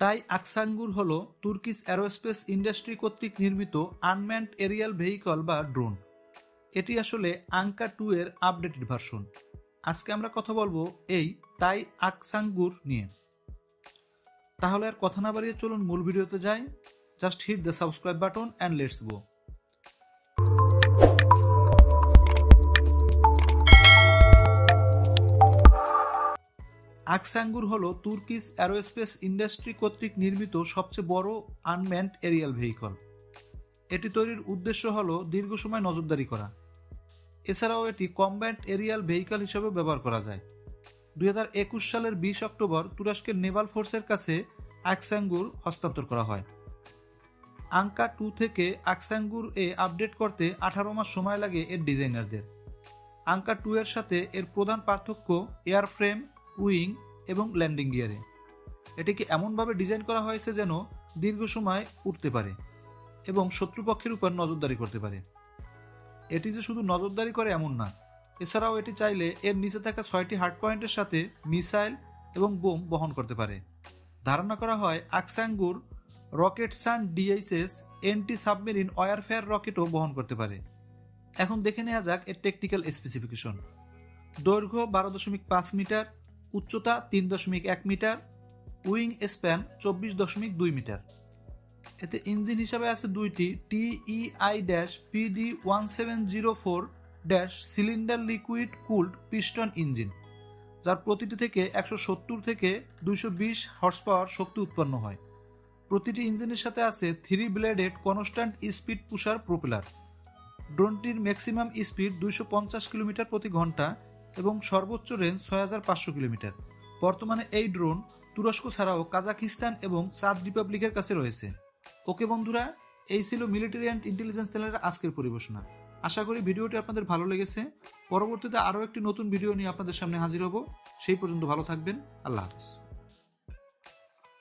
তাই আকসাঙ্গুর হল Turkish aerospace industry কর্তৃক নির্মিত আনম্যান্ড এরিয়াল ভেহিকল বা ড্রোন। এটি আসলে আঙ্কা 2 এর আপডেটেড ভার্সন। আজকে আমরা কথা বলবো এই তাই আকসাঙ্গুর নিয়ে। তাহলে আর কথা না বাড়িয়ে চলুন মূল ভিডিওতে যাই। Just hit the subscribe button and let's go. Aksungur হলো তুর্কিশ অ্যারোস্পেস ইন্ডাস্ট্রি কর্তৃক নির্মিত সবচেয়ে বড় আনম্যান্ড এরিয়াল ভেহিকল। এটি তৈরির উদ্দেশ্য হলো দীর্ঘ সময় নজরদারি করা। এছাড়াও এটি কমব্যাট এরিয়াল ভেহিকল হিসেবে ব্যবহার করা যায়। 2021 সালের 20 অক্টোবর তুরস্কের নেভাল ফোর্সের কাছে আকসাঙ্গুর হস্তান্তর করা হয়। আঙ্কা 2 থেকে আকসাঙ্গুর আপডেট করতে 18 মাস সময় লাগে এর ডিজাইনারদের। আঙ্কা 2 এর সাথে এর প্রধান পার্থক্য এয়ারফ্রেম, উইং এবং ল্যান্ডিং গিয়ারে। এটিকে এমনভাবে ডিজাইন করা হয়েছে যেন দীর্ঘ সময় উঠতে পারে এবং শত্রুপক্ষের উপর নজরদারি করতে পারে। এটি যে শুধু নজরদারি করে এমন না, এছাড়াও এটি চাইলে এর নিচে থাকা 6টি হার্ড পয়েন্টের সাথে মিসাইল এবং বোম বহন করতে পারে। ধারণা করা হয় Aksungur Roketsan DHS anti submarine warfare রকেটও বহন করতে পারে। এখন দেখে নেওয়া যাক এর টেকনিক্যাল স্পেসিফিকেশন। দৈর্ঘ্য 12.5 মিটার, উচ্চতা 3.1 মিটার, উইং স্প্যান 24.2 মিটার। এতে ইঞ্জিন হিসাবে আছে দুইটি TEI-PD1704- cylinder liquid cooled piston engine, যার প্রতিটি থেকে 170 থেকে 220 হর্স পাওয়ার শক্তি উৎপন্ন হয়। প্রতিটি ইঞ্জিনের সাথে আছে 3 bladed constant speed pusher propeller. ড্রোনটির ম্যাক্সিমাম স্পিড 250 কিলোমিটার প্রতি ঘন্টা এবং সর্বোচ্চ রেঞ্জ 6500 কিলোমিটার। বর্তমানে এই ড্রোন তুরস্ক ছাড়াও কাজাকিস্তান এবং চাদ রিপাবলিকের কাছে রয়েছে। ওকে বন্ধুরা, এই ছিল মিলিটারি অ্যান্ড ইন্টেলিজেন্স চ্যানেলের আজকের পরিবেশনা। আশা করি ভিডিওটি আপনাদের ভালো লেগেছে। পরবর্তীতে আরও একটি নতুন ভিডিও নিয়ে আপনাদের সামনে হাজির হব। সেই পর্যন্ত ভালো থাকবেন। আল্লাহ হাফেজ।